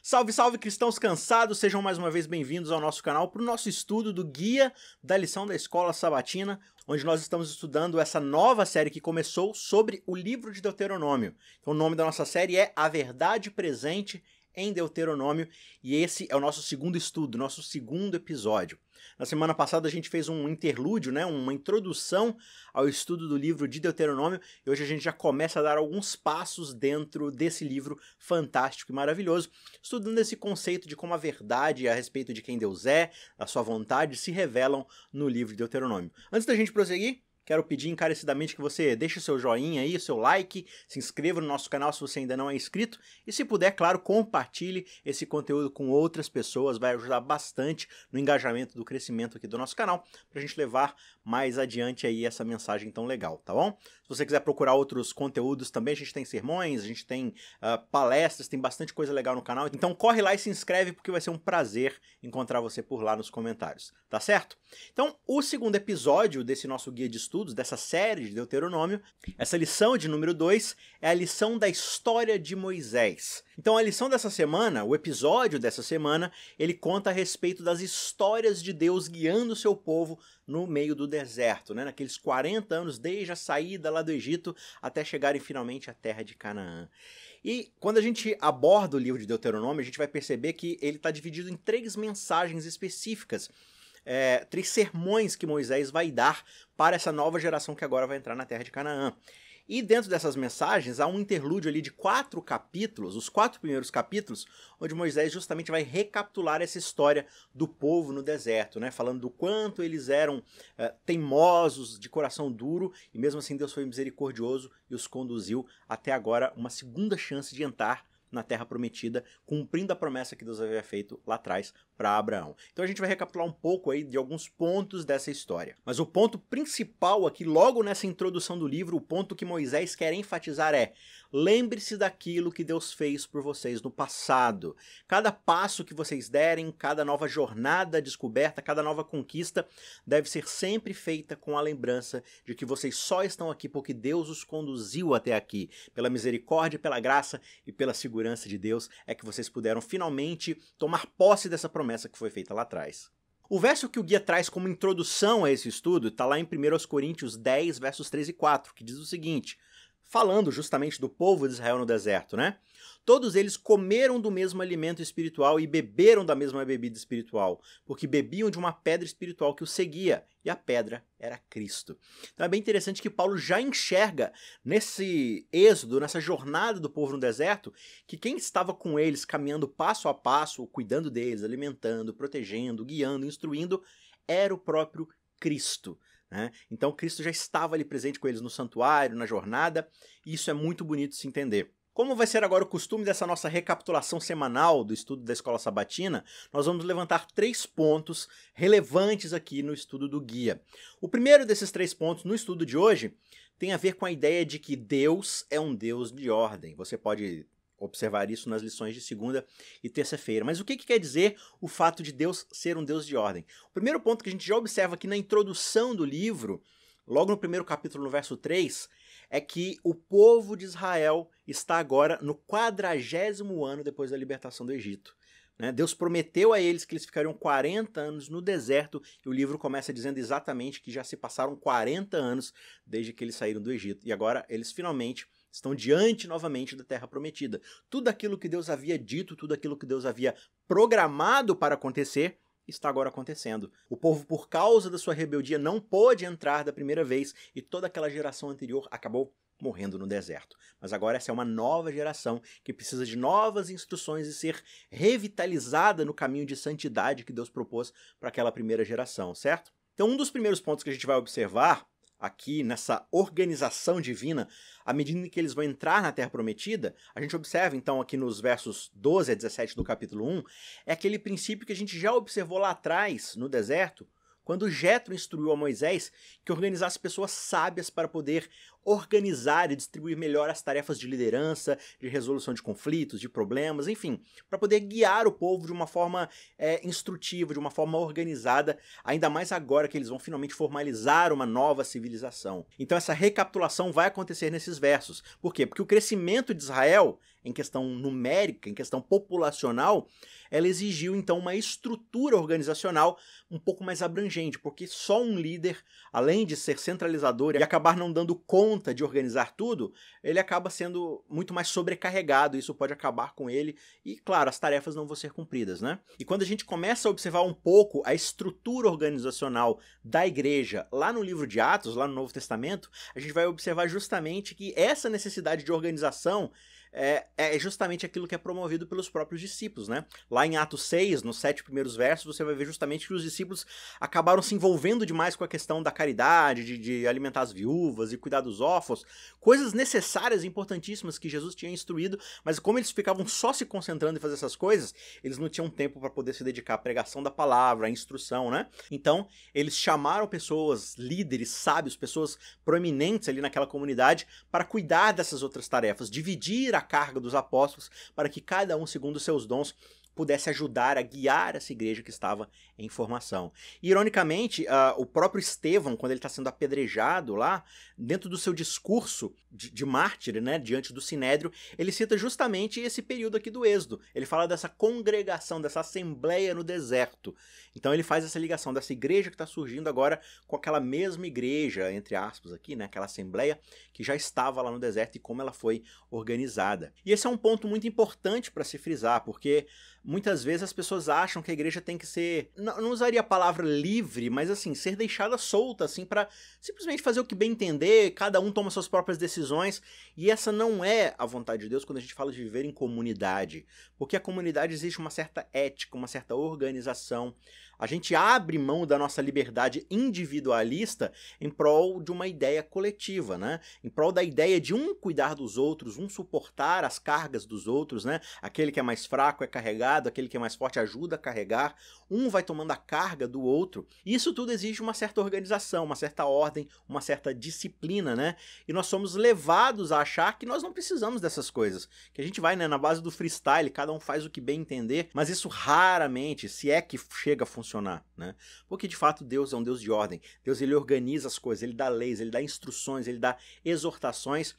Salve, salve cristãos cansados, sejam mais uma vez bem-vindos ao nosso canal para o nosso estudo do Guia da Lição da Escola Sabatina, onde nós estamos estudando essa nova série que começou sobre o livro de Deuteronômio. Então o nome da nossa série é A Verdade Presente em Deuteronômio e esse é o nosso segundo estudo, nosso segundo episódio. Na semana passada a gente fez um interlúdio, uma introdução ao estudo do livro de Deuteronômio e hoje a gente já começa a dar alguns passos dentro desse livro fantástico e maravilhoso, estudando esse conceito de como a verdade a respeito de quem Deus é, a sua vontade, se revelam no livro de Deuteronômio. Antes da gente prosseguir, quero pedir encarecidamente que você deixe seu joinha aí, seu like, se inscreva no nosso canal se você ainda não é inscrito e, se puder, claro, compartilhe esse conteúdo com outras pessoas, vai ajudar bastante no engajamento do crescimento aqui do nosso canal, para a gente levar mais adiante aí essa mensagem tão legal, tá bom? Se você quiser procurar outros conteúdos também, a gente tem sermões, a gente tem palestras, tem bastante coisa legal no canal, então corre lá e se inscreve porque vai ser um prazer encontrar você por lá nos comentários, tá certo? Então, o segundo episódio desse nosso guia de estudos, dessa série de Deuteronômio, essa lição de número 2 é a lição da história de Moisés. Então a lição dessa semana, o episódio dessa semana, ele conta a respeito das histórias de Deus guiando o seu povo no meio do deserto, naqueles 40 anos desde a saída lá do Egito até chegarem finalmente à terra de Canaã. E quando a gente aborda o livro de Deuteronômio, a gente vai perceber que ele está dividido em 3 mensagens específicas, 3 sermões que Moisés vai dar para essa nova geração que agora vai entrar na terra de Canaã. E dentro dessas mensagens há um interlúdio ali de 4 capítulos, os 4 primeiros capítulos, onde Moisés justamente vai recapitular essa história do povo no deserto, falando do quanto eles eram teimosos, de coração duro, e mesmo assim Deus foi misericordioso e os conduziu até agora uma segunda chance de entrar na terra prometida, cumprindo a promessa que Deus havia feito lá atrás para Abraão. Então a gente vai recapitular um pouco aí de alguns pontos dessa história. Mas o ponto principal aqui, logo nessa introdução do livro, o ponto que Moisés quer enfatizar é: lembre-se daquilo que Deus fez por vocês no passado. Cada passo que vocês derem, cada nova jornada descoberta, cada nova conquista deve ser sempre feita com a lembrança de que vocês só estão aqui porque Deus os conduziu até aqui. Pela misericórdia, pela graça e pela segurança de Deus é que vocês puderam finalmente tomar posse dessa promessa que foi feita lá atrás. O verso que o guia traz como introdução a esse estudo está lá em 1 Coríntios 10, versos 3 e 4, que diz o seguinte, falando justamente do povo de Israel no deserto, Todos eles comeram do mesmo alimento espiritual e beberam da mesma bebida espiritual, porque bebiam de uma pedra espiritual que os seguia, e a pedra era Cristo. Então é bem interessante que Paulo já enxerga nesse êxodo, nessa jornada do povo no deserto, que quem estava com eles caminhando passo a passo, cuidando deles, alimentando, protegendo, guiando, instruindo, era o próprio Cristo. Então Cristo já estava ali presente com eles no santuário, na jornada, e isso é muito bonito de se entender. Como vai ser agora o costume dessa nossa recapitulação semanal do estudo da Escola Sabatina, nós vamos levantar 3 pontos relevantes aqui no estudo do guia. O primeiro desses 3 pontos no estudo de hoje tem a ver com a ideia de que Deus é um Deus de ordem. Você pode observar isso nas lições de segunda e terça-feira. Mas o que quer dizer o fato de Deus ser um Deus de ordem? O primeiro ponto que a gente já observa aqui na introdução do livro, logo no primeiro capítulo, no verso 3, é que o povo de Israel está agora no 40º ano depois da libertação do Egito. Deus prometeu a eles que eles ficariam 40 anos no deserto, e o livro começa dizendo exatamente que já se passaram 40 anos desde que eles saíram do Egito. E agora eles finalmente estão diante novamente da terra prometida. Tudo aquilo que Deus havia dito, tudo aquilo que Deus havia programado para acontecer, está agora acontecendo. O povo, por causa da sua rebeldia, não pôde entrar da primeira vez e toda aquela geração anterior acabou morrendo no deserto. Mas agora essa é uma nova geração que precisa de novas instruções e ser revitalizada no caminho de santidade que Deus propôs para aquela primeira geração, certo? Então um dos primeiros pontos que a gente vai observar aqui nessa organização divina, à medida que eles vão entrar na Terra Prometida, a gente observa então aqui nos versos 12 a 17 do capítulo 1, é aquele princípio que a gente já observou lá atrás, no deserto, quando Jetro instruiu a Moisés que organizasse pessoas sábias para poder organizar e distribuir melhor as tarefas de liderança, de resolução de conflitos, de problemas, enfim, para poder guiar o povo de uma forma instrutiva, de uma forma organizada, ainda mais agora que eles vão finalmente formalizar uma nova civilização. Então essa recapitulação vai acontecer nesses versos. Por quê? Porque o crescimento de Israel em questão numérica, em questão populacional, ela exigiu então uma estrutura organizacional um pouco mais abrangente, porque só um líder, além de ser centralizador e acabar não dando conta de organizar tudo, ele acaba sendo muito mais sobrecarregado, isso pode acabar com ele e, claro, as tarefas não vão ser cumpridas, né? E quando a gente começa a observar um pouco a estrutura organizacional da igreja lá no livro de Atos, lá no Novo Testamento, a gente vai observar justamente que essa necessidade de organização é justamente aquilo que é promovido pelos próprios discípulos, né? Lá em Atos 6, nos 7 primeiros versos, você vai ver justamente que os discípulos acabaram se envolvendo demais com a questão da caridade, de alimentar as viúvas e cuidar dos órfãos, coisas necessárias e importantíssimas que Jesus tinha instruído, mas como eles ficavam só se concentrando em fazer essas coisas, eles não tinham tempo para poder se dedicar à pregação da palavra, à instrução, né? Então, eles chamaram pessoas, líderes, sábios, pessoas proeminentes ali naquela comunidade para cuidar dessas outras tarefas, dividir a carga dos apóstolos para que cada um, segundo os seus dons, pudesse ajudar a guiar essa igreja que estava em formação. E, ironicamente, o próprio Estevão, quando ele está sendo apedrejado lá, dentro do seu discurso de mártir, né, diante do Sinédrio, ele cita justamente esse período aqui do Êxodo. Ele fala dessa congregação, dessa assembleia no deserto. Então ele faz essa ligação dessa igreja que está surgindo agora com aquela mesma igreja, entre aspas aqui, né, aquela assembleia que já estava lá no deserto e como ela foi organizada. E esse é um ponto muito importante para se frisar, porque muitas vezes as pessoas acham que a igreja tem que ser, não usaria a palavra livre, mas assim, ser deixada solta, assim, para simplesmente fazer o que bem entender, cada um toma suas próprias decisões, e essa não é a vontade de Deus quando a gente fala de viver em comunidade, porque a comunidade existe uma certa ética, uma certa organização. A gente abre mão da nossa liberdade individualista em prol de uma ideia coletiva, né? Em prol da ideia de um cuidar dos outros, um suportar as cargas dos outros, né? Aquele que é mais fraco é carregado, aquele que é mais forte ajuda a carregar, um vai tomando a carga do outro. E isso tudo exige uma certa organização, uma certa ordem, uma certa disciplina, né? E nós somos levados a achar que nós não precisamos dessas coisas, que a gente vai, né, na base do freestyle, cada um faz o que bem entender, mas isso raramente, se é que chega a funcionar, né? Porque de fato Deus é um Deus de ordem. Deus, ele organiza as coisas, ele dá leis, ele dá instruções, ele dá exortações,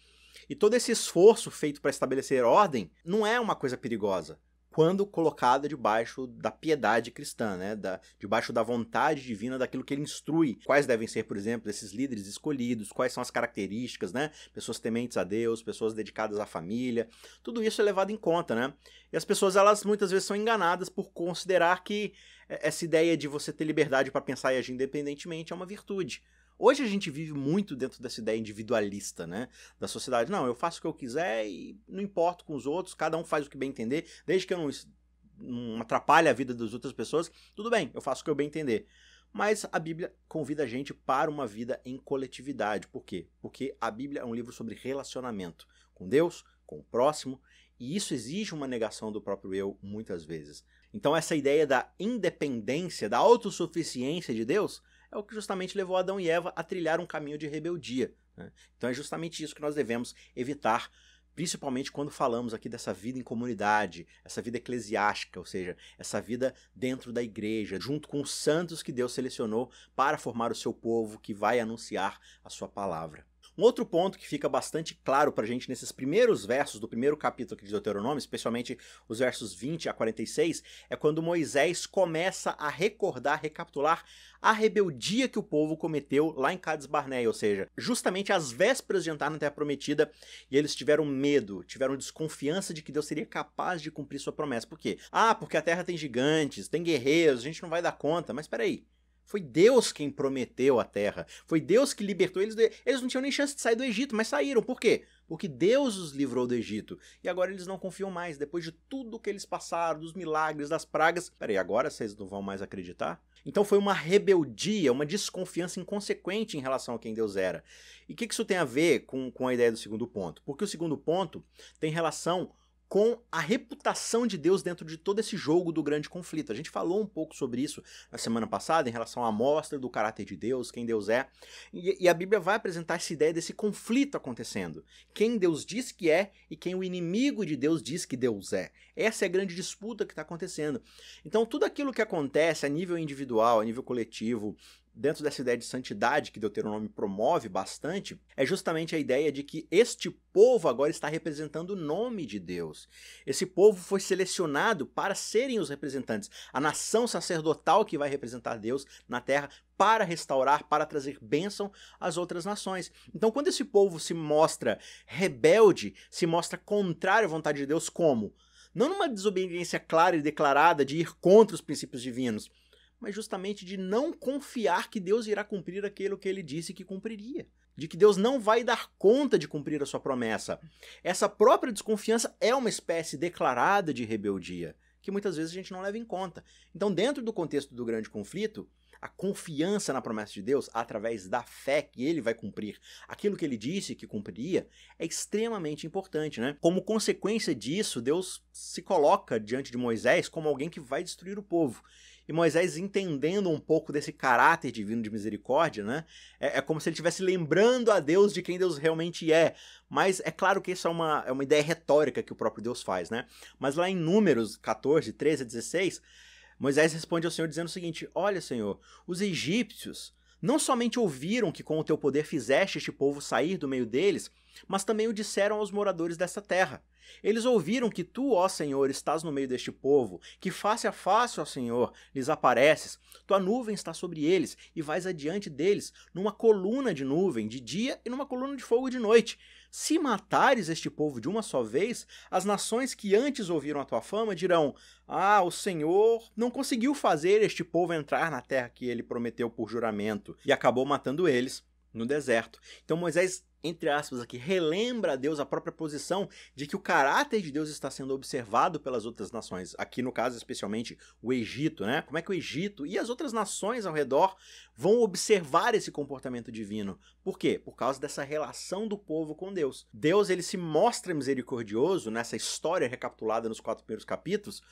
e todo esse esforço feito para estabelecer ordem não é uma coisa perigosa quando colocada debaixo da piedade cristã, né? Debaixo da vontade divina, daquilo que ele instrui. Quais devem ser, por exemplo, esses líderes escolhidos, quais são as características, né? Pessoas tementes a Deus, pessoas dedicadas à família, tudo isso é levado em conta, né? E as pessoas, elas muitas vezes são enganadas por considerar que essa ideia de você ter liberdade para pensar e agir independentemente é uma virtude. Hoje a gente vive muito dentro dessa ideia individualista, né, da sociedade. Não, eu faço o que eu quiser e não importo com os outros, cada um faz o que bem entender, desde que eu não atrapalhe a vida das outras pessoas, tudo bem, eu faço o que eu bem entender. Mas a Bíblia convida a gente para uma vida em coletividade. Por quê? Porque a Bíblia é um livro sobre relacionamento com Deus, com o próximo, e isso exige uma negação do próprio eu muitas vezes. Então essa ideia da independência, da autossuficiência de Deus, é o que justamente levou Adão e Eva a trilhar um caminho de rebeldia, né? Então é justamente isso que nós devemos evitar, principalmente quando falamos aqui dessa vida em comunidade, essa vida eclesiástica, ou seja, essa vida dentro da igreja, junto com os santos que Deus selecionou para formar o seu povo que vai anunciar a sua palavra. Um outro ponto que fica bastante claro para a gente nesses primeiros versos do primeiro capítulo aqui de Deuteronômio, especialmente os versos 20 a 46, é quando Moisés começa a recapitular a rebeldia que o povo cometeu lá em Cades Barneia, ou seja, justamente às vésperas de entrar na Terra Prometida, e eles tiveram medo, tiveram desconfiança de que Deus seria capaz de cumprir sua promessa. Por quê? Porque a Terra tem gigantes, tem guerreiros, a gente não vai dar conta, mas peraí. Foi Deus quem prometeu a terra. Foi Deus que libertou eles. Eles não tinham nem chance de sair do Egito, mas saíram. Por quê? Porque Deus os livrou do Egito. E agora eles não confiam mais. Depois de tudo que eles passaram, dos milagres, das pragas. Peraí, agora vocês não vão mais acreditar? Então foi uma rebeldia, uma desconfiança inconsequente em relação a quem Deus era. E o que isso tem a ver com a ideia do segundo ponto? Porque o segundo ponto tem relação com a reputação de Deus dentro de todo esse jogo do grande conflito. A gente falou um pouco sobre isso na semana passada, em relação à amostra do caráter de Deus, quem Deus é, e a Bíblia vai apresentar essa ideia desse conflito acontecendo. Quem Deus diz que é e quem o inimigo de Deus diz que Deus é. Essa é a grande disputa que está acontecendo. Então tudo aquilo que acontece a nível individual, a nível coletivo, dentro dessa ideia de santidade que Deuteronômio promove bastante, é justamente a ideia de que este povo agora está representando o nome de Deus. Esse povo foi selecionado para serem os representantes, a nação sacerdotal que vai representar Deus na terra para restaurar, para trazer bênção às outras nações. Então, quando esse povo se mostra rebelde, se mostra contrário à vontade de Deus, como? Não numa desobediência clara e declarada de ir contra os princípios divinos, mas justamente de não confiar que Deus irá cumprir aquilo que ele disse que cumpriria. De que Deus não vai dar conta de cumprir a sua promessa. Essa própria desconfiança é uma espécie declarada de rebeldia, que muitas vezes a gente não leva em conta. Então, dentro do contexto do grande conflito, a confiança na promessa de Deus, através da fé que ele vai cumprir aquilo que ele disse que cumpriria, é extremamente importante, né? Como consequência disso, Deus se coloca diante de Moisés como alguém que vai destruir o povo. E Moisés, entendendo um pouco desse caráter divino de misericórdia, né? É como se ele estivesse lembrando a Deus de quem Deus realmente é. Mas é claro que isso é uma ideia retórica que o próprio Deus faz, né? Mas lá em Números 14, 13 a 16, Moisés responde ao Senhor dizendo o seguinte: olha, Senhor, os egípcios não somente ouviram que com o teu poder fizeste este povo sair do meio deles, mas também o disseram aos moradores desta terra. Eles ouviram que tu, ó Senhor, estás no meio deste povo, que face a face, ó Senhor, lhes apareces. Tua nuvem está sobre eles, e vais adiante deles, numa coluna de nuvem de dia e numa coluna de fogo de noite. Se matares este povo de uma só vez, as nações que antes ouviram a tua fama dirão: ah, o Senhor não conseguiu fazer este povo entrar na terra que ele prometeu por juramento, e acabou matando eles no deserto. Então Moisés, entre aspas aqui, relembra a Deus a própria posição de que o caráter de Deus está sendo observado pelas outras nações. Aqui no caso especialmente o Egito, né? Como é que o Egito e as outras nações ao redor vão observar esse comportamento divino? Por quê? Por causa dessa relação do povo com Deus. Deus, ele se mostra misericordioso nessa história recapitulada nos 4 primeiros capítulos,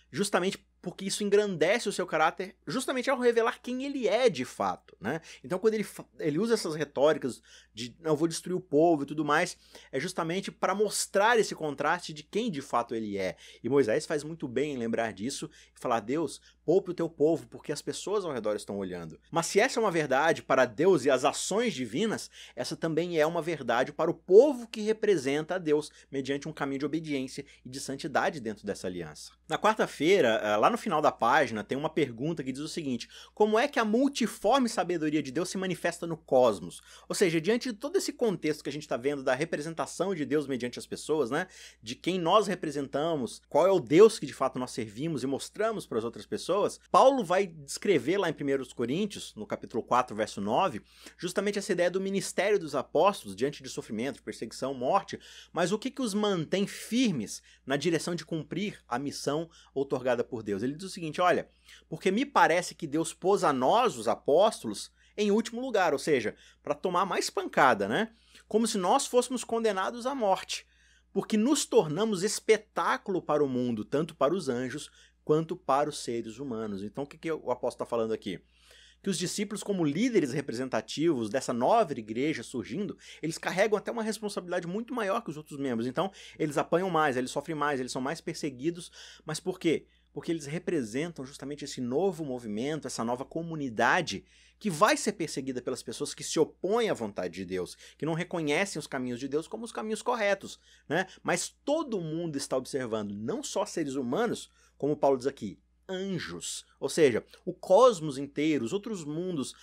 justamente porque isso engrandece o seu caráter, justamente ao revelar quem ele é de fato, né? Então, quando ele usa essas retóricas de não, vou destruir o povo e tudo mais, é justamente para mostrar esse contraste de quem de fato ele é. E Moisés faz muito bem em lembrar disso e falar: Deus, poupe o teu povo, porque as pessoas ao redor estão olhando. Mas se essa é uma verdade para Deus e as ações divinas, essa também é uma verdade para o povo que representa a Deus, mediante um caminho de obediência e de santidade dentro dessa aliança. Na quarta-feira, lá no final da página, tem uma pergunta que diz o seguinte: como é que a multiforme sabedoria de Deus se manifesta no cosmos? Ou seja, diante de todo esse contexto que a gente está vendo da representação de Deus mediante as pessoas, né? De quem nós representamos, qual é o Deus que de fato nós servimos e mostramos para as outras pessoas, Paulo vai descrever lá em 1 Coríntios, no capítulo 4, verso 9, justamente essa ideia do ministério dos apóstolos diante de sofrimento, perseguição, morte, mas o que os mantém firmes na direção de cumprir a missão outorgada por Deus. Ele diz o seguinte: olha, porque me parece que Deus pôs a nós, os apóstolos, em último lugar, ou seja, para tomar mais pancada, né? Como se nós fôssemos condenados à morte, porque nos tornamos espetáculo para o mundo, tanto para os anjos quanto para os seres humanos. Então o que o apóstolo está falando aqui? Que os discípulos, como líderes representativos dessa nova igreja surgindo, eles carregam até uma responsabilidade muito maior que os outros membros. Então, eles apanham mais, eles sofrem mais, eles são mais perseguidos. Mas por quê? Porque eles representam justamente esse novo movimento, essa nova comunidade que vai ser perseguida pelas pessoas que se opõem à vontade de Deus, que não reconhecem os caminhos de Deus como os caminhos corretos, né? Mas todo mundo está observando, não só seres humanos, como Paulo diz aqui, anjos, ou seja, o cosmos inteiro, os outros mundos,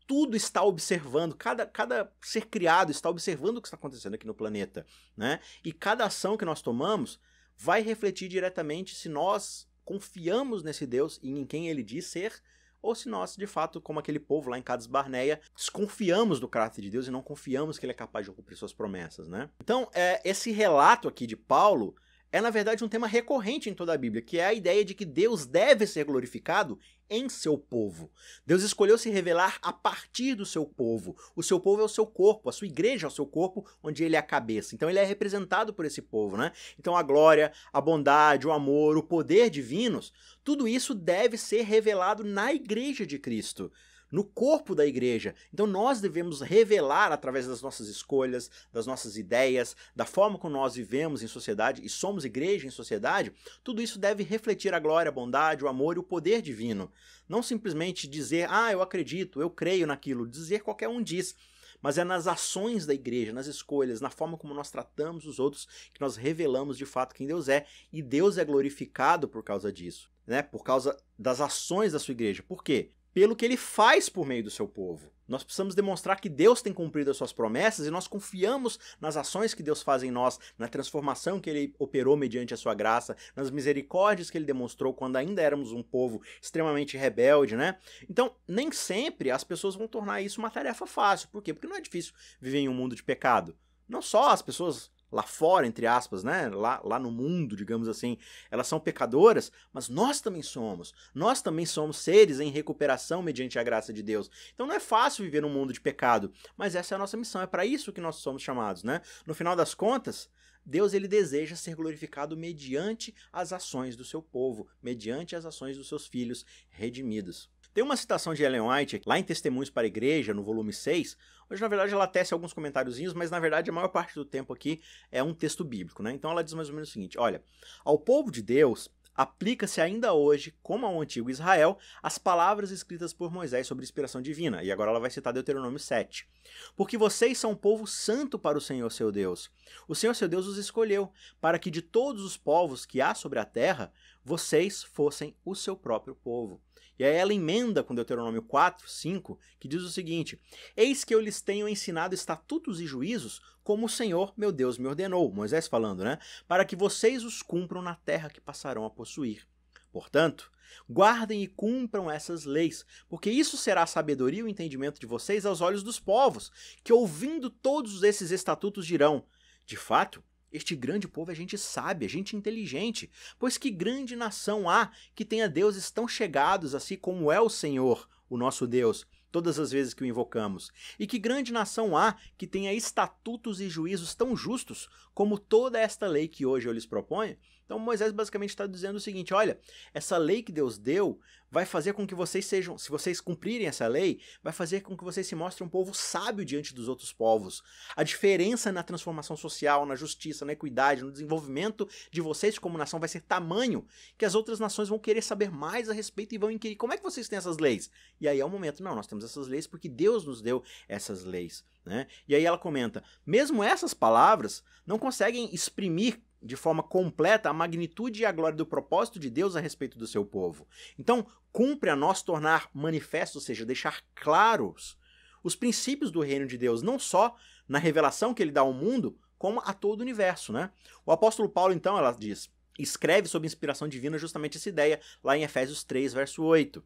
tudo está observando, cada ser criado está observando o que está acontecendo aqui no planeta, né? E cada ação que nós tomamos vai refletir diretamente se nós confiamos nesse Deus e em quem ele diz ser, ou se nós, de fato, como aquele povo lá em Cades Barneia, desconfiamos do caráter de Deus e não confiamos que ele é capaz de cumprir suas promessas, né? Então, esse relato aqui de Paulo é, na verdade, um tema recorrente em toda a Bíblia, que é a ideia de que Deus deve ser glorificado em seu povo. Deus escolheu se revelar a partir do seu povo. O seu povo é o seu corpo, a sua igreja é o seu corpo, onde ele é a cabeça. Então ele é representado por esse povo, né? Então a glória, a bondade, o amor, o poder divinos, tudo isso deve ser revelado na igreja de Cristo. no corpo da igreja. Então nós devemos revelar através das nossas escolhas, das nossas ideias, da forma como nós vivemos em sociedade e somos igreja em sociedade, tudo isso deve refletir a glória, a bondade, o amor e o poder divino. Não simplesmente dizer, eu acredito, eu creio naquilo, dizer qualquer um diz, mas é nas ações da igreja, nas escolhas, na forma como nós tratamos os outros, que nós revelamos de fato quem Deus é, e Deus é glorificado por causa disso, né? Por causa das ações da sua igreja. Por quê? Pelo que ele faz por meio do seu povo. Nós precisamos demonstrar que Deus tem cumprido as suas promessas e nós confiamos nas ações que Deus faz em nós, na transformação que ele operou mediante a sua graça, nas misericórdias que ele demonstrou quando ainda éramos um povo extremamente rebelde, né? Então, nem sempre as pessoas vão tornar isso uma tarefa fácil. Por quê? Porque não é difícil viver em um mundo de pecado. Não só as pessoas lá fora, entre aspas, né? Lá no mundo, digamos assim, elas são pecadoras, mas nós também somos. Nós também somos seres em recuperação mediante a graça de Deus. Então não é fácil viver num mundo de pecado, mas essa é a nossa missão, é para isso que nós somos chamados, né? No final das contas, Deus ele deseja ser glorificado mediante as ações do seu povo, mediante as ações dos seus filhos redimidos. Tem uma citação de Ellen White, lá em Testemunhos para a Igreja, no volume 6, hoje na verdade ela tece alguns comentáriozinhos, mas na verdade a maior parte do tempo aqui é um texto bíblico, né? Então ela diz mais ou menos o seguinte, olha, ao povo de Deus aplica-se ainda hoje, como ao antigo Israel, as palavras escritas por Moisés sobre inspiração divina, e agora ela vai citar Deuteronômio 7. Porque vocês são um povo santo para o Senhor seu Deus. O Senhor seu Deus os escolheu, para que de todos os povos que há sobre a terra, vocês fossem o seu próprio povo. E aí ela emenda com Deuteronômio 4, 5, que diz o seguinte, eis que eu lhes tenho ensinado estatutos e juízos, como o Senhor, meu Deus, me ordenou, Moisés falando, né? Para que vocês os cumpram na terra que passarão a possuir. Portanto, guardem e cumpram essas leis, porque isso será a sabedoria e o entendimento de vocês aos olhos dos povos, que ouvindo todos esses estatutos dirão, de fato, este grande povo é gente sábia, gente inteligente, pois que grande nação há que tenha deuses tão chegados assim como é o Senhor, o nosso Deus, todas as vezes que o invocamos. E que grande nação há que tenha estatutos e juízos tão justos como toda esta lei que hoje eu lhes proponho? Então Moisés basicamente está dizendo o seguinte, olha, essa lei que Deus deu vai fazer com que vocês sejam, se vocês cumprirem essa lei, vai fazer com que vocês se mostrem um povo sábio diante dos outros povos. A diferença na transformação social, na justiça, na equidade, no desenvolvimento de vocês como nação vai ser tamanho que as outras nações vão querer saber mais a respeito e vão inquirir, como é que vocês têm essas leis? E aí é o momento, não, nós temos essas leis porque Deus nos deu essas leis, né? E aí ela comenta, mesmo essas palavras não conseguem exprimir de forma completa a magnitude e a glória do propósito de Deus a respeito do seu povo. Então, cumpre a nós tornar manifesto, ou seja, deixar claros os princípios do reino de Deus, não só na revelação que ele dá ao mundo, como a todo o universo, né? O apóstolo Paulo, então, ela diz, escreve sob inspiração divina justamente essa ideia, lá em Efésios 3, verso 8.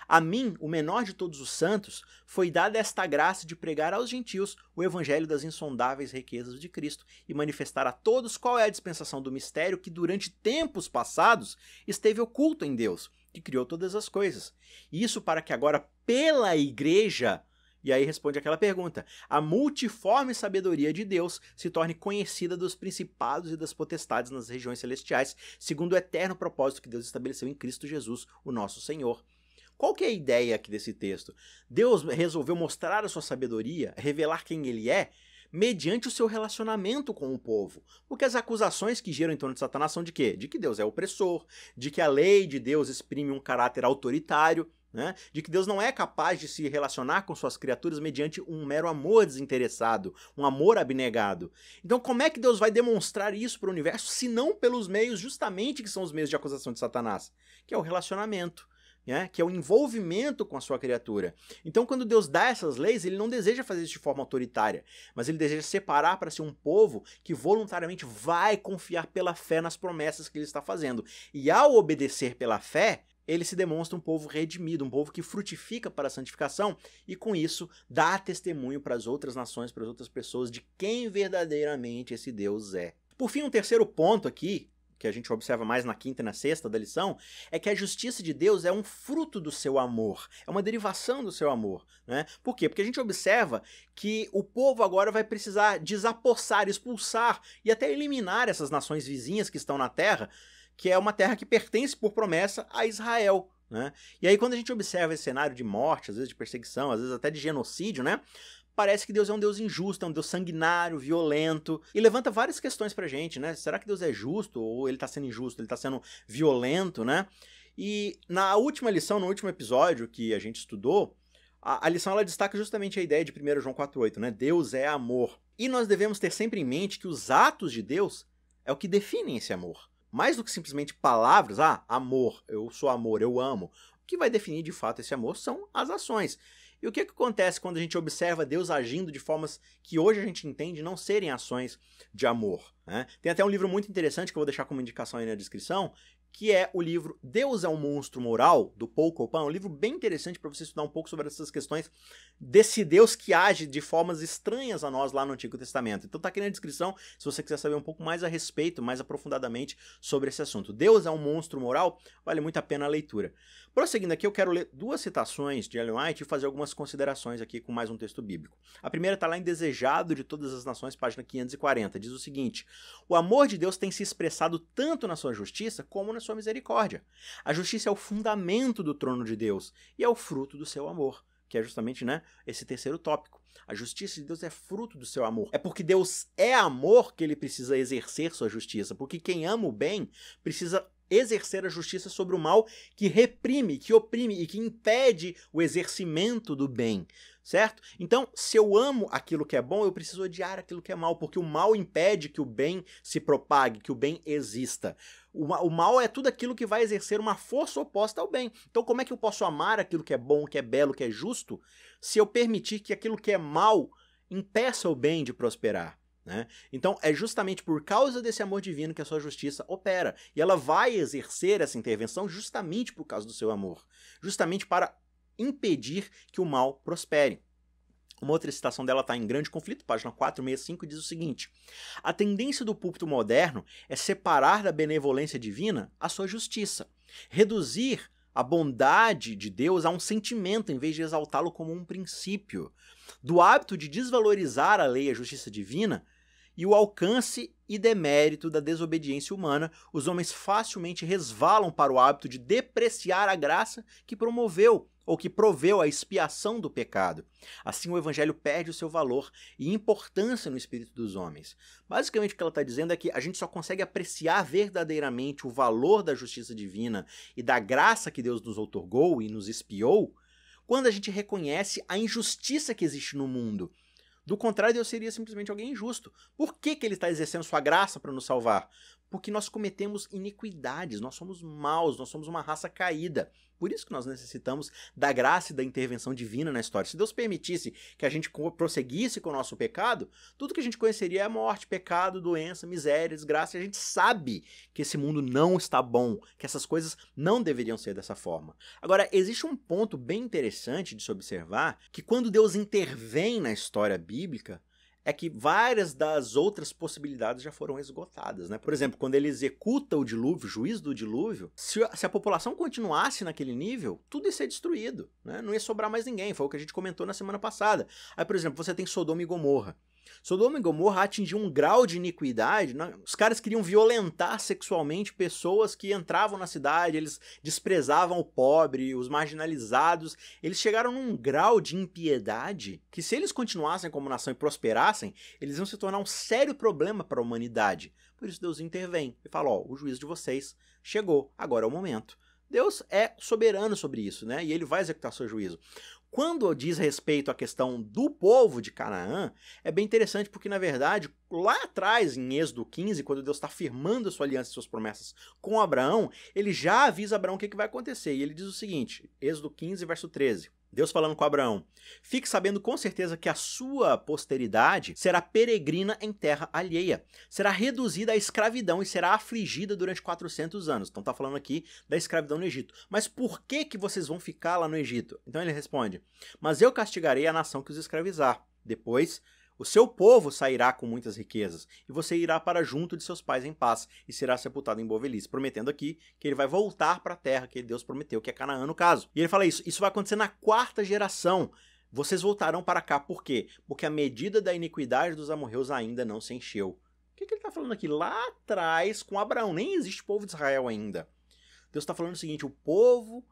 A mim, o menor de todos os santos, foi dada esta graça de pregar aos gentios o evangelho das insondáveis riquezas de Cristo e manifestar a todos qual é a dispensação do mistério que durante tempos passados esteve oculto em Deus, que criou todas as coisas. Isso para que agora pela igreja, e aí responde aquela pergunta, a multiforme sabedoria de Deus se torne conhecida dos principados e das potestades nas regiões celestiais, segundo o eterno propósito que Deus estabeleceu em Cristo Jesus, o nosso Senhor. Qual que é a ideia aqui desse texto? Deus resolveu mostrar a sua sabedoria, revelar quem ele é, mediante o seu relacionamento com o povo. Porque as acusações que giram em torno de Satanás são de quê? De que Deus é opressor, de que a lei de Deus exprime um caráter autoritário, né? De que Deus não é capaz de se relacionar com suas criaturas mediante um mero amor desinteressado, um amor abnegado. Então como é que Deus vai demonstrar isso para o universo, se não pelos meios justamente que são os meios de acusação de Satanás? Que é o relacionamento. Que é o envolvimento com a sua criatura. Então quando Deus dá essas leis, ele não deseja fazer isso de forma autoritária, mas ele deseja separar para si um povo que voluntariamente vai confiar pela fé nas promessas que ele está fazendo. E ao obedecer pela fé, ele se demonstra um povo redimido, um povo que frutifica para a santificação e com isso dá testemunho para as outras nações, para as outras pessoas de quem verdadeiramente esse Deus é. Por fim, um terceiro ponto aqui, que a gente observa mais na quinta e na sexta da lição, é que a justiça de Deus é um fruto do seu amor, é uma derivação do seu amor, né? Por quê? Porque a gente observa que o povo agora vai precisar desapossar, expulsar e até eliminar essas nações vizinhas que estão na terra, que é uma terra que pertence por promessa a Israel, né? E aí quando a gente observa esse cenário de morte, às vezes de perseguição, às vezes até de genocídio, né? Parece que Deus é um Deus injusto, é um Deus sanguinário, violento, e levanta várias questões pra gente, né? Será que Deus é justo ou ele tá sendo injusto, ele tá sendo violento, né? E na última lição, no último episódio que a gente estudou, a lição ela destaca justamente a ideia de 1 João 4,8, né? Deus é amor. E nós devemos ter sempre em mente que os atos de Deus é o que definem esse amor. Mais do que simplesmente palavras, amor, eu sou amor, eu amo. O que vai definir de fato esse amor são as ações. E o que acontece quando a gente observa Deus agindo de formas que hoje a gente entende não serem ações de amor, né? Tem até um livro muito interessante que eu vou deixar como indicação aí na descrição, que é o livro Deus é um Monstro Moral, do Paul Copan. É um livro bem interessante para você estudar um pouco sobre essas questões desse Deus que age de formas estranhas a nós lá no Antigo Testamento. Então tá aqui na descrição, se você quiser saber um pouco mais a respeito, mais aprofundadamente sobre esse assunto. Deus é um Monstro Moral, vale muito a pena a leitura. Prosseguindo aqui, eu quero ler duas citações de Ellen White e fazer algumas considerações aqui com mais um texto bíblico. A primeira está lá em Desejado de Todas as Nações, página 540. Diz o seguinte: o amor de Deus tem se expressado tanto na sua justiça como na sua misericórdia. A justiça é o fundamento do trono de Deus e é o fruto do seu amor, que é justamente, né, esse terceiro tópico. A justiça de Deus é fruto do seu amor. É porque Deus é amor que ele precisa exercer sua justiça, porque quem ama o bem precisa exercer a justiça sobre o mal que reprime, que oprime e que impede o exercimento do bem, certo? Então, se eu amo aquilo que é bom, eu preciso odiar aquilo que é mal, porque o mal impede que o bem se propague, que o bem exista. O mal é tudo aquilo que vai exercer uma força oposta ao bem. Então, como é que eu posso amar aquilo que é bom, que é belo, que é justo, se eu permitir que aquilo que é mal impeça o bem de prosperar? Né? Então é justamente por causa desse amor divino que a sua justiça opera, e ela vai exercer essa intervenção justamente por causa do seu amor, justamente para impedir que o mal prospere. Uma outra citação dela está em Grande Conflito, página 465, e diz o seguinte: a tendência do púlpito moderno é separar da benevolência divina a sua justiça, reduzir a bondade de Deus a um sentimento em vez de exaltá-lo como um princípio, do hábito de desvalorizar a lei e a justiça divina e o alcance e demérito da desobediência humana, os homens facilmente resvalam para o hábito de depreciar a graça que promoveu ou que proveu a expiação do pecado. Assim o evangelho perde o seu valor e importância no espírito dos homens. Basicamente o que ela está dizendo é que a gente só consegue apreciar verdadeiramente o valor da justiça divina e da graça que Deus nos outorgou e nos expiou quando a gente reconhece a injustiça que existe no mundo. Do contrário, Deus seria simplesmente alguém injusto. Por que ele está exercendo sua graça para nos salvar? Porque nós cometemos iniquidades, nós somos maus, nós somos uma raça caída. Por isso que nós necessitamos da graça e da intervenção divina na história. Se Deus permitisse que a gente prosseguisse com o nosso pecado, tudo que a gente conheceria é morte, pecado, doença, miséria, desgraça. E a gente sabe que esse mundo não está bom, que essas coisas não deveriam ser dessa forma. Agora, existe um ponto bem interessante de se observar, que quando Deus intervém na história bíblica, é que várias das outras possibilidades já foram esgotadas, né? Por exemplo, quando ele executa o dilúvio, o juízo do dilúvio, se a população continuasse naquele nível, tudo ia ser destruído, né? Não ia sobrar mais ninguém, foi o que a gente comentou na semana passada. Aí, por exemplo, você tem Sodoma e Gomorra. Sodoma e Gomorra atingiu um grau de iniquidade, né? Os caras queriam violentar sexualmente pessoas que entravam na cidade, eles desprezavam o pobre, os marginalizados, eles chegaram num grau de impiedade que, se eles continuassem como nação e prosperassem, eles iam se tornar um sério problema para a humanidade. Por isso Deus intervém e fala: o juízo de vocês chegou, agora é o momento. Deus é soberano sobre isso, né? E ele vai executar seu juízo. Quando diz respeito à questão do povo de Canaã, é bem interessante porque, na verdade, lá atrás, em Êxodo 15, quando Deus está firmando a sua aliança e suas promessas com Abraão, ele já avisa Abraão o que vai acontecer. E ele diz o seguinte, Êxodo 15, verso 13. Deus falando com Abraão: fique sabendo com certeza que a sua posteridade será peregrina em terra alheia, será reduzida à escravidão e será afligida durante 400 anos. Então está falando aqui da escravidão no Egito. Mas por que vocês vão ficar lá no Egito? Então ele responde: mas eu castigarei a nação que os escravizar. Depois o seu povo sairá com muitas riquezas, e você irá para junto de seus pais em paz, e será sepultado em boa velhice. Prometendo aqui que ele vai voltar para a terra que Deus prometeu, que é Canaã no caso. E ele fala isso vai acontecer na 4ª geração. Vocês voltarão para cá, por quê? Porque a medida da iniquidade dos amorreus ainda não se encheu. O que ele está falando aqui? Lá atrás, com Abraão, nem existe povo de Israel ainda. Deus está falando o seguinte: o povo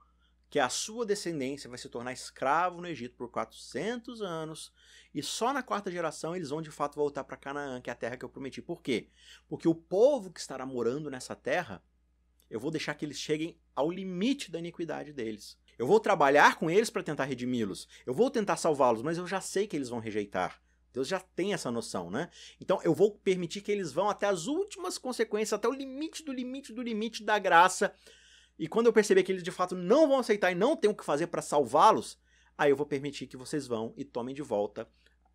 que a sua descendência vai se tornar escravo no Egito por 400 anos, e só na 4ª geração eles vão de fato voltar para Canaã, que é a terra que eu prometi. Por quê? Porque o povo que estará morando nessa terra, eu vou deixar que eles cheguem ao limite da iniquidade deles. Eu vou trabalhar com eles para tentar redimi-los. Eu vou tentar salvá-los, mas eu já sei que eles vão rejeitar. Deus já tem essa noção, né? Então eu vou permitir que eles vão até as últimas consequências, até o limite do limite do limite da graça. E quando eu perceber que eles de fato não vão aceitar e não tem o que fazer para salvá-los, aí eu vou permitir que vocês vão e tomem de volta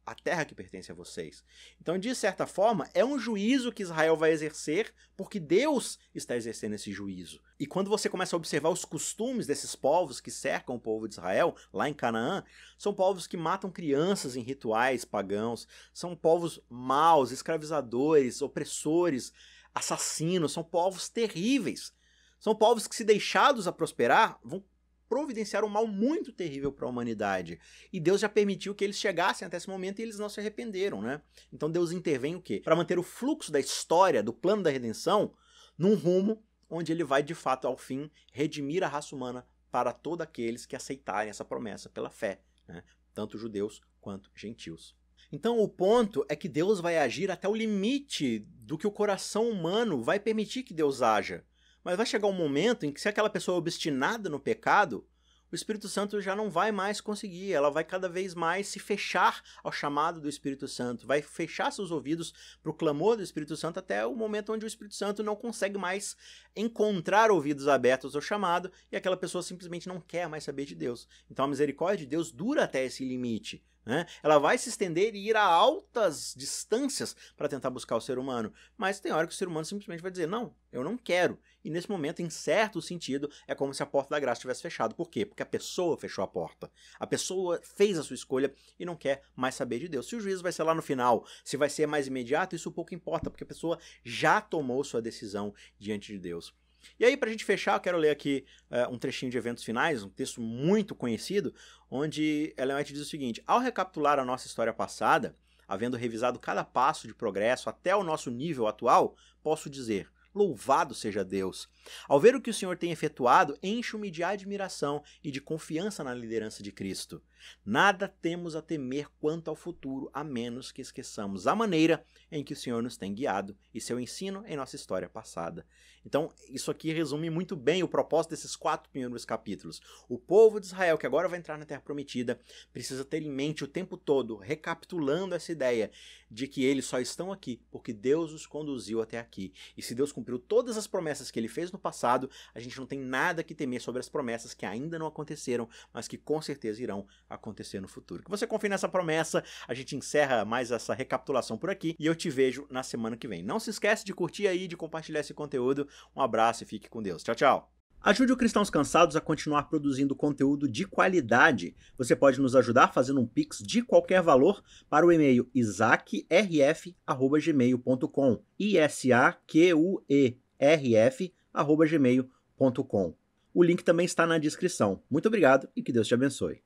a terra que pertence a vocês. Então, de certa forma, é um juízo que Israel vai exercer, porque Deus está exercendo esse juízo. E quando você começa a observar os costumes desses povos que cercam o povo de Israel, lá em Canaã, são povos que matam crianças em rituais pagãos, são povos maus, escravizadores, opressores, assassinos, são povos terríveis. São povos que, se deixados a prosperar, vão providenciar um mal muito terrível para a humanidade. E Deus já permitiu que eles chegassem até esse momento e eles não se arrependeram, né? Então Deus intervém o quê? Para manter o fluxo da história, do plano da redenção, num rumo onde ele vai, de fato, ao fim, redimir a raça humana para todos aqueles que aceitarem essa promessa pela fé, né? Tanto judeus quanto gentios. Então o ponto é que Deus vai agir até o limite do que o coração humano vai permitir que Deus haja. Mas vai chegar um momento em que, se aquela pessoa é obstinada no pecado, o Espírito Santo já não vai mais conseguir, ela vai cada vez mais se fechar ao chamado do Espírito Santo, vai fechar seus ouvidos para o clamor do Espírito Santo até o momento onde o Espírito Santo não consegue mais encontrar ouvidos abertos ao chamado e aquela pessoa simplesmente não quer mais saber de Deus. Então a misericórdia de Deus dura até esse limite, né? Ela vai se estender e ir a altas distâncias para tentar buscar o ser humano, mas tem hora que o ser humano simplesmente vai dizer, não, eu não quero. E nesse momento, em certo sentido, é como se a porta da graça tivesse fechado. Por quê? Porque a pessoa fechou a porta. A pessoa fez a sua escolha e não quer mais saber de Deus. Se o juízo vai ser lá no final, se vai ser mais imediato, isso pouco importa, porque a pessoa já tomou sua decisão diante de Deus. E aí, para a gente fechar, eu quero ler aqui um trechinho de Eventos Finais, um texto muito conhecido, onde Ellen White diz o seguinte: ao recapitular a nossa história passada, havendo revisado cada passo de progresso até o nosso nível atual, posso dizer: louvado seja Deus! Ao ver o que o Senhor tem efetuado, encho-me de admiração e de confiança na liderança de Cristo. Nada temos a temer quanto ao futuro, a menos que esqueçamos a maneira em que o Senhor nos tem guiado e seu ensino em nossa história passada. Então, isso aqui resume muito bem o propósito desses 4 primeiros capítulos. O povo de Israel, que agora vai entrar na Terra Prometida, precisa ter em mente o tempo todo, recapitulando essa ideia de que eles só estão aqui porque Deus os conduziu até aqui. E se Deus cumpriu todas as promessas que ele fez no passado, a gente não tem nada que temer sobre as promessas que ainda não aconteceram, mas que com certeza irão acontecer no futuro. Que você confie nessa promessa. A gente encerra mais essa recapitulação por aqui e eu te vejo na semana que vem. Não se esquece de curtir aí, de compartilhar esse conteúdo. Um abraço e fique com Deus. Tchau, tchau. Ajude o Cristãos Cansados a continuar produzindo conteúdo de qualidade. Você pode nos ajudar fazendo um Pix de qualquer valor para o e-mail isaquerf@gmail.com isaquerf@gmail.com. O link também está na descrição. Muito obrigado e que Deus te abençoe.